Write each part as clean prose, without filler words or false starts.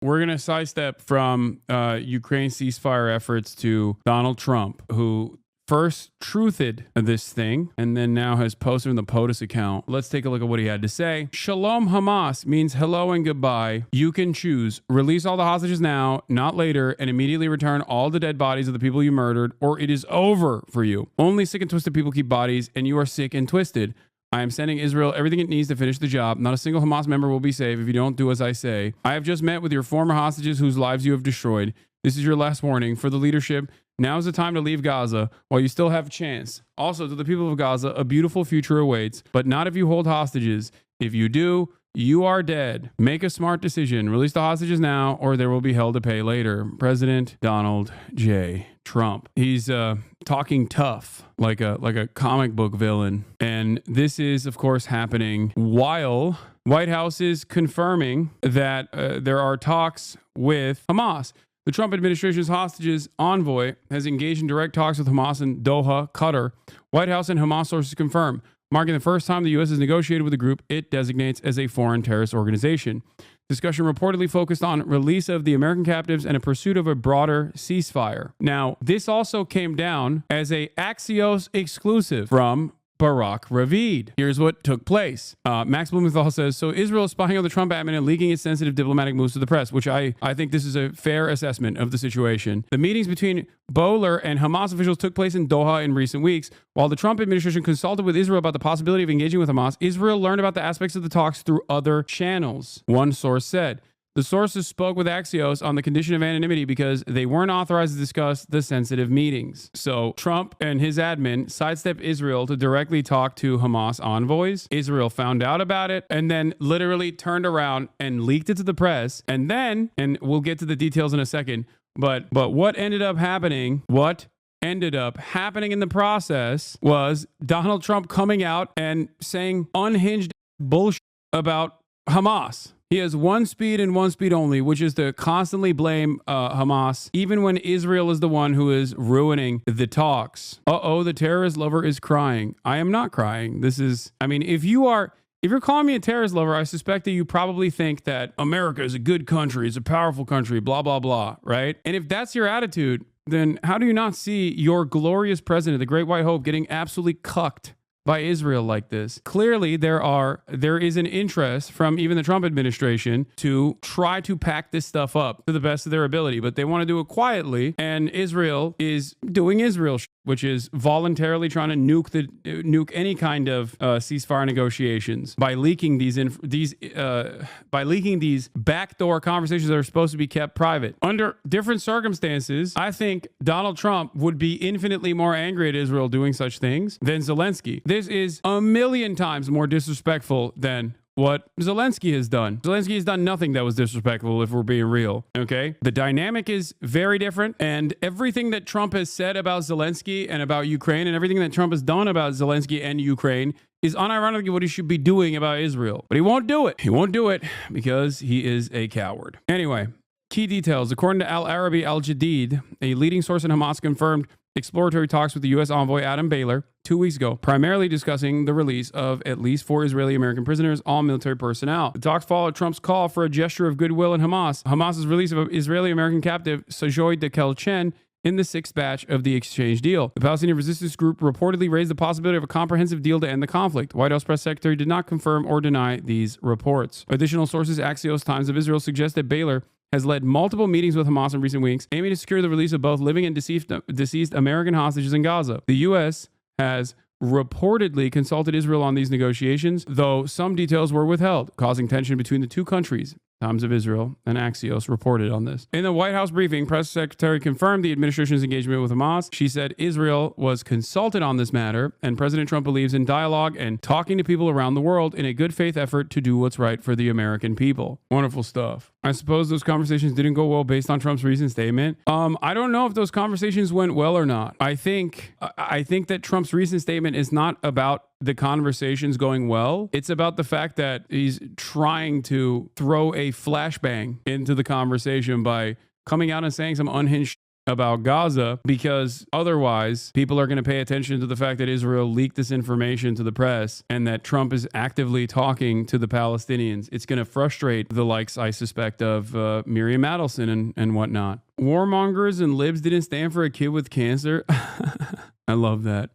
we're going to sidestep from Ukraine ceasefire efforts to Donald Trump, who first truthed this thing and then now has posted in the POTUS account. Let's take a look at what he had to say. Shalom Hamas means hello and goodbye. You can choose. Release all the hostages now, not later, and immediately return all the dead bodies of the people you murdered, or it is over for you. Only sick and twisted people keep bodies, and you are sick and twisted. I am sending Israel everything it needs to finish the job. Not a single Hamas member will be safe if you don't do as I say. I have just met with your former hostages whose lives you have destroyed. This is your last warning for the leadership. Now is the time to leave Gaza while you still have a chance. Also, to the people of Gaza, a beautiful future awaits, but not if you hold hostages. If you do, you are dead. Make a smart decision. Release the hostages now, or there will be hell to pay later. President Donald J. Trump. He's talking tough, like a comic book villain. And this is, of course, happening while White House is confirming that there are talks with Hamas. The Trump administration's hostages envoy has engaged in direct talks with Hamas in Doha, Qatar. White House and Hamas sources confirm, marking the first time the U.S. has negotiated with a group it designates as a foreign terrorist organization. Discussion reportedly focused on release of the American captives and a pursuit of a broader ceasefire. Now, this also came down as a Axios exclusive from Barack Ravid. Here's what took place. Max Blumenthal says, so Israel is spying on the Trump admin and leaking its sensitive diplomatic moves to the press, which I think this is a fair assessment of the situation. The meetings between Bowler and Hamas officials took place in Doha in recent weeks. While the Trump administration consulted with Israel about the possibility of engaging with Hamas, Israel learned about the aspects of the talks through other channels. One source said, the sources spoke with Axios on the condition of anonymity because they weren't authorized to discuss the sensitive meetings. So Trump and his admin sidestepped Israel to directly talk to Hamas envoys. Israel found out about it and then literally turned around and leaked it to the press. And then, and we'll get to the details in a second, but what ended up happening, in the process was Donald Trump coming out and saying unhinged bullshit about Hamas. He has one speed and one speed only, which is to constantly blame Hamas, even when Israel is the one who is ruining the talks. Uh-oh, the terrorist lover is crying. I am not crying. This is, I mean, if you're calling me a terrorist lover, I suspect that you probably think that America is a good country, it's a powerful country, blah, blah, blah, right? And if that's your attitude, then how do you not see your glorious president, the Great White Hope, getting absolutely cucked by Israel like this? Clearly, there is an interest from even the Trump administration to try to pack this stuff up to the best of their ability, but they want to do it quietly, and Israel is doing Israel which is voluntarily trying to nuke any kind of ceasefire negotiations by leaking these backdoor conversations that are supposed to be kept private. Under different circumstances, I think Donald Trump would be infinitely more angry at Israel doing such things than Zelensky. This is a million times more disrespectful than what Zelensky has done. Zelensky has done nothing that was disrespectful, if we're being real, okay? The dynamic is very different, and everything that Trump has said about Zelensky and about Ukraine, and everything that Trump has done about Zelensky and Ukraine is unironically what he should be doing about Israel. But he won't do it. He won't do it because he is a coward. Anyway, key details. According to Al-Arabi Al-Jadid, a leading source in Hamas confirmed exploratory talks with the U.S. envoy Adam Baylor 2 weeks ago, primarily discussing the release of at least 4 Israeli American prisoners, all military personnel. The talks followed Trump's call for a gesture of goodwill in Hamas's release of Israeli American captive Sajoy Dekel-Chen in the 6th batch of the exchange deal. The Palestinian resistance group reportedly raised the possibility of a comprehensive deal to end the conflict. White House press secretary did not confirm or deny these reports. Additional sources, Axios, Times of Israel, suggest that Baylor has led multiple meetings with Hamas in recent weeks, aiming to secure the release of both living and deceased American hostages in Gaza. The U.S. has reportedly consulted Israel on these negotiations, though some details were withheld, causing tension between the two countries. Times of Israel and Axios reported on this. In the White House briefing, press secretary confirmed the administration's engagement with Hamas. She said Israel was consulted on this matter, and President Trump believes in dialogue and talking to people around the world in a good faith effort to do what's right for the American people. Wonderful stuff. I suppose those conversations didn't go well based on Trump's recent statement. I don't know if those conversations went well or not. I think that Trump's recent statement is not about the conversations going well. It's about the fact that he's trying to throw a flashbang into the conversation by coming out and saying some unhinged about Gaza, because otherwise people are going to pay attention to the fact that Israel leaked this information to the press and that Trump is actively talking to the Palestinians. It's going to frustrate the likes, I suspect, of Miriam Adelson and whatnot. Warmongers and libs didn't stand for a kid with cancer. I love that.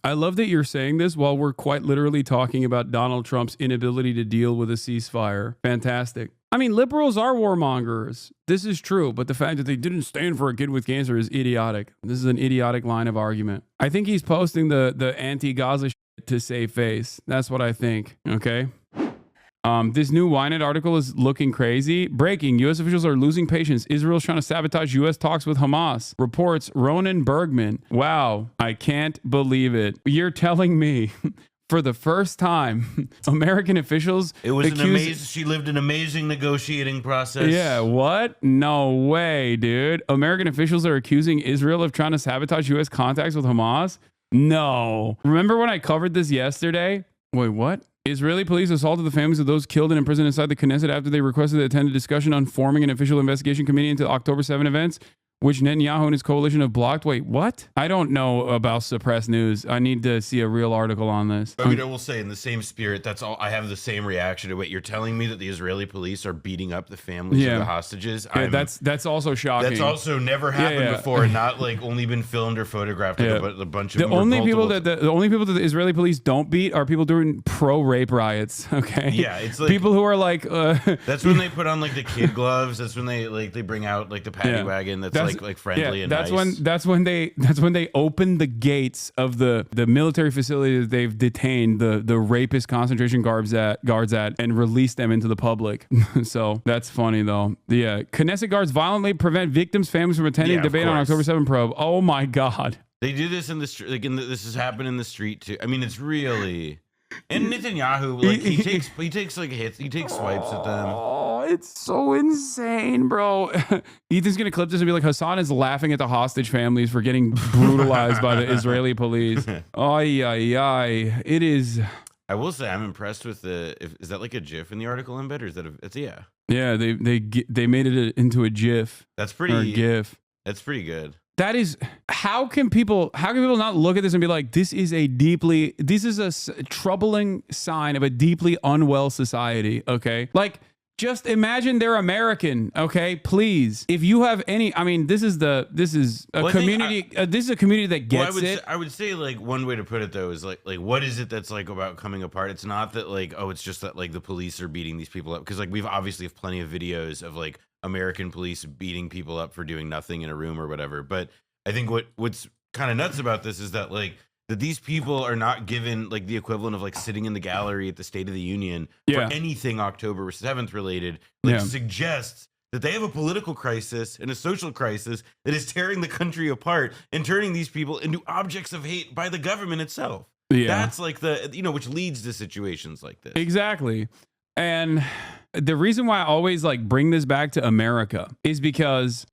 I love that you're saying this while we're quite literally talking about Donald Trump's inability to deal with a ceasefire. Fantastic. I mean, liberals are warmongers. This is true, but the fact that they didn't stand for a kid with cancer is idiotic. This is an idiotic line of argument. I think he's posting the anti-Gaza shit to save face. That's what I think. Okay. This new Ynet article is looking crazy. Breaking: U.S. officials are losing patience. Israel's trying to sabotage U.S. talks with Hamas. Reports Ronan Bergman. Wow, I can't believe it. You're telling me for the first time, American officials... It was she lived an amazing negotiating process. Yeah, what? No way, dude. American officials are accusing Israel of trying to sabotage U.S. contacts with Hamas? No. Remember when I covered this yesterday? Wait, what? Israeli police assaulted the families of those killed and imprisoned inside the Knesset after they requested to attend a discussion on forming an official investigation committee into October 7 events, which Netanyahu and his coalition have blocked. Wait, what? I don't know about suppressed news. I need to see a real article on this. I mean, I will say, in the same spirit, that's all. I have the same reaction to it. You're telling me that the Israeli police are beating up the families of the hostages. Yeah, that's also shocking. That's also never happened before, and not like only been filmed or photographed. Like a bunch of the only people that the Israeli police don't beat are people doing pro-rape riots. Okay. Yeah, it's like people who are like. That's when they put on like the kid gloves. That's when they bring out like the paddy wagon. That's like friendly and that's nice. That's when they open the gates of the military facility that they've detained the rapist concentration guards at and release them into the public. So that's funny though. Knesset guards violently prevent victims' families from attending debate on October 7 probe. Oh my God. They do this in the street. Like this has happened in the street too. I mean, it's really. And Netanyahu, like he takes like hits, he takes swipes at them. Oh, it's so insane, bro. Ethan's gonna clip this and be like, Hasan is laughing at the hostage families for getting brutalized by the Israeli police. Ay, ay, ay. It is. I will say I'm impressed with is that like a GIF in the article embed, or is that Yeah, they made it into a GIF. That's pretty. Or a GIF. That's pretty good. That is, how can people not look at this and be like, this is a troubling sign of a deeply unwell society. Okay. Like, just imagine they're American. Okay. Please. If you have any, I mean, this is a community that gets it. I would say like one way to put it though is like what is it that's like about coming apart? It's not that like, oh, it's just that like the police are beating these people up. Cause like we've obviously have plenty of videos of like American police beating people up for doing nothing in a room or whatever. But I think what's kind of nuts about this is that like that these people are not given like the equivalent of like sitting in the gallery at the State of the Union for anything October 7th related, suggests that they have a political crisis and a social crisis that is tearing the country apart and turning these people into objects of hate by the government itself. Yeah. That's like which leads to situations like this. Exactly. And the reason why I always like bring this back to America is because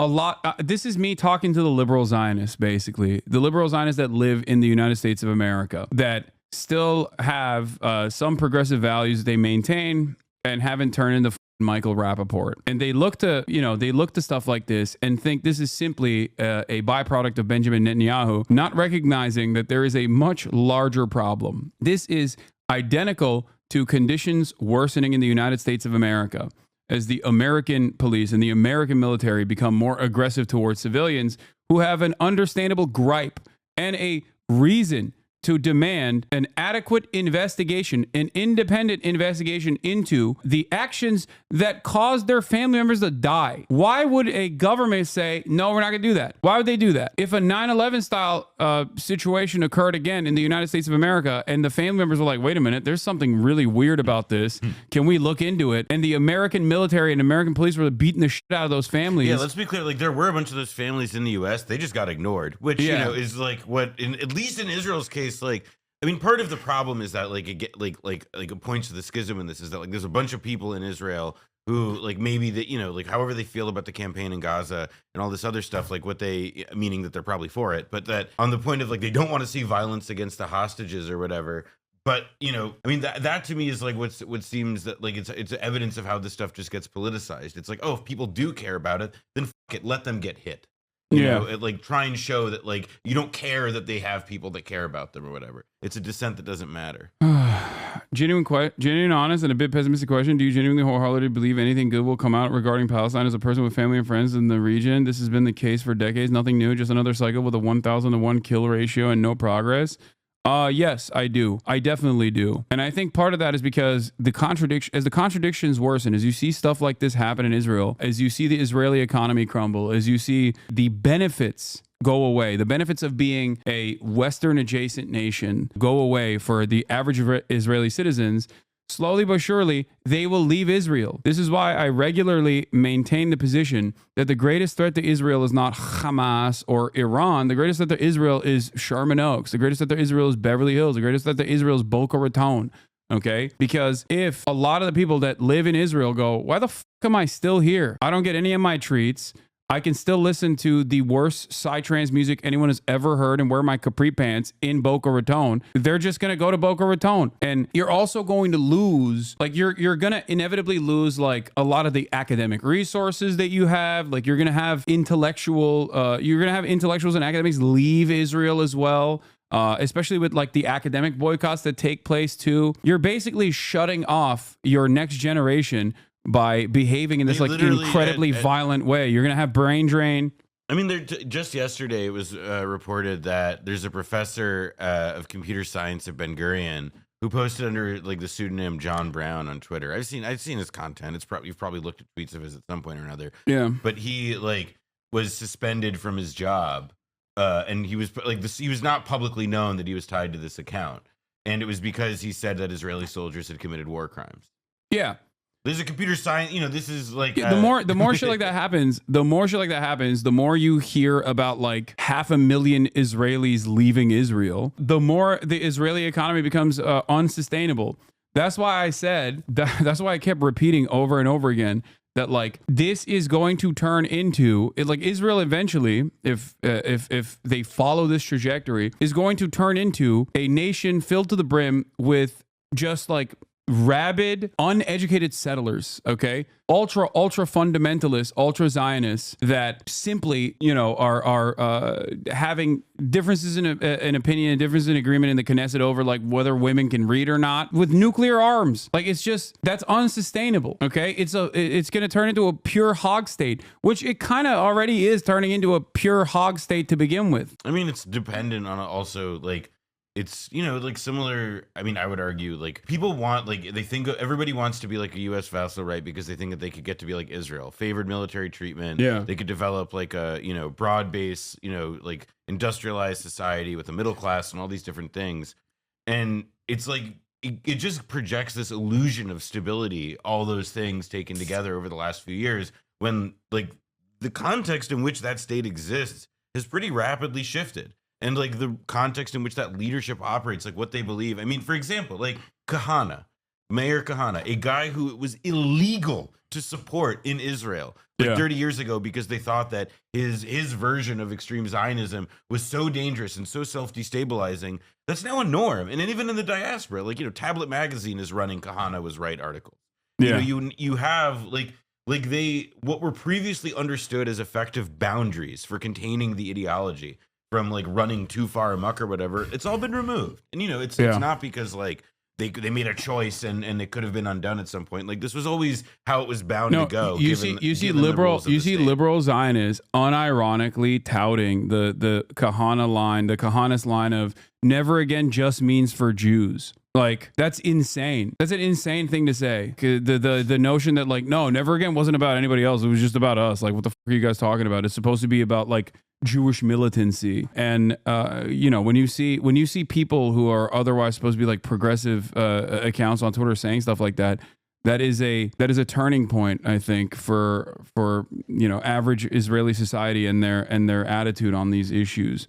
this is me talking to the liberal Zionists, basically the liberal Zionists that live in the United States of America that still have some progressive values they maintain and haven't turned into Michael Rappaport. And they look to stuff like this and think this is simply a byproduct of Benjamin Netanyahu, not recognizing that there is a much larger problem. This is identical to conditions worsening in the United States of America as the American police and the American military become more aggressive towards civilians who have an understandable gripe and a reason to demand an adequate investigation, an independent investigation into the actions that caused their family members to die. Why would a government say, no, we're not going to do that? Why would they do that? If a 9/11 style situation occurred again in the United States of America and the family members were like, wait a minute, there's something really weird about this. Can we look into it? And the American military and American police were beating the shit out of those families. Yeah, let's be clear. Like there were a bunch of those families in the U.S. They just got ignored, which, is like what, at least in Israel's case, like, I mean, part of the problem is that like it points to the schism in this is that like there's a bunch of people in Israel who like maybe that like however they feel about the campaign in Gaza and all this other stuff, like meaning that they're probably for it, but that on the point of like they don't want to see violence against the hostages or whatever. But I mean that to me is like what seems that like it's evidence of how this stuff just gets politicized. It's like, oh, if people do care about it, then fuck it, let them get hit. You Yeah. know, like try and show that like you don't care that they have people that care about them or whatever. It's a dissent that doesn't matter. Genuine, honest, and a bit pessimistic question. Do you genuinely wholeheartedly believe anything good will come out regarding Palestine as a person with family and friends in the region? This has been the case for decades. Nothing new, just another cycle with a 1,000 to 1 kill ratio and no progress. Yes, I do. I definitely do. And I think part of that is because the contradictions worsen, as you see stuff like this happen in Israel, as you see the Israeli economy crumble, as you see the benefits go away, the benefits of being a Western adjacent nation go away for the average Israeli citizens, slowly but surely, they will leave Israel. This is why I regularly maintain the position that the greatest threat to Israel is not Hamas or Iran. The greatest threat to Israel is Sherman Oaks. The greatest threat to Israel is Beverly Hills. The greatest threat to Israel is Boca Raton. Okay? Because if a lot of the people that live in Israel go, why the fuck am I still here? I don't get any of my treats. I can still listen to the worst psytrance music anyone has ever heard and wear my capri pants in Boca Raton. They're just going to go to Boca Raton. And you're also going to lose, like you're going to inevitably lose like a lot of the academic resources that you have. Like you're going to have intellectuals and academics leave Israel as well. Especially with like the academic boycotts that take place too. You're basically shutting off your next generation by behaving in this like incredibly violent way. You're going to have brain drain. I mean, just yesterday it was reported that there's a professor of computer science at Ben Gurion who posted under like the pseudonym John Brown on Twitter. I've seen his content. You've probably looked at tweets of his at some point or another. Yeah. But he like was suspended from his job, and he was like this. He was not publicly known that he was tied to this account, and it was because he said that Israeli soldiers had committed war crimes. Yeah. There's a computer science, you know, this is like the more shit like that happens, the more you hear about like 500,000 Israelis leaving Israel, the more the Israeli economy becomes unsustainable. That's why I said that's why I kept repeating over and over again that like this is going to turn into like Israel eventually, if they follow this trajectory, is going to turn into a nation filled to the brim with just like rabid, uneducated settlers, okay? Ultra fundamentalist, ultra Zionists that simply, you know, are having differences in opinion and differences in agreement in the Knesset over like whether women can read or not with nuclear arms. Like it's just, that's unsustainable, okay? It's going to turn into a pure hog state, which it kind of already is turning into a pure hog state to begin with. I mean, it's dependent on also like, it's, you know, like similar. I mean, I would argue like people want like they think everybody wants to be like a U.S. vassal, right? Because they think that they could get to be like Israel, favored military treatment. Yeah. They could develop like a, you know, broad base, you know, like industrialized society with a middle class and all these different things. And it's like it just projects this illusion of stability, all those things taken together over the last few years, when like the context in which that state exists has pretty rapidly shifted. And like the context in which that leadership operates, like what they believe. I mean, for example, like Mayor Kahana, a guy who it was illegal to support in Israel like 30 years ago because they thought that his version of extreme Zionism was so dangerous and so self-destabilizing. That's now a norm. And then even in the diaspora, like, you know, Tablet Magazine is running Kahana was right articles. Yeah. You know, you have like what were previously understood as effective boundaries for containing the ideology from like running too far amok or whatever, it's all been removed. And, you know, it's not because like they made a choice and it could have been undone at some point. Like this was always how it was bound to go. You see liberal Zionists unironically touting the Kahana line, the Kahanist line of never again just means for Jews. Like that's insane. That's an insane thing to say. The notion that like, no, never again wasn't about anybody else. It was just about us. Like, what the fuck are you guys talking about? It's supposed to be about like Jewish militancy. And you know, when you see people who are otherwise supposed to be like progressive accounts on Twitter saying stuff like that, that is a turning point, I think, for you know, average Israeli society and their attitude on these issues.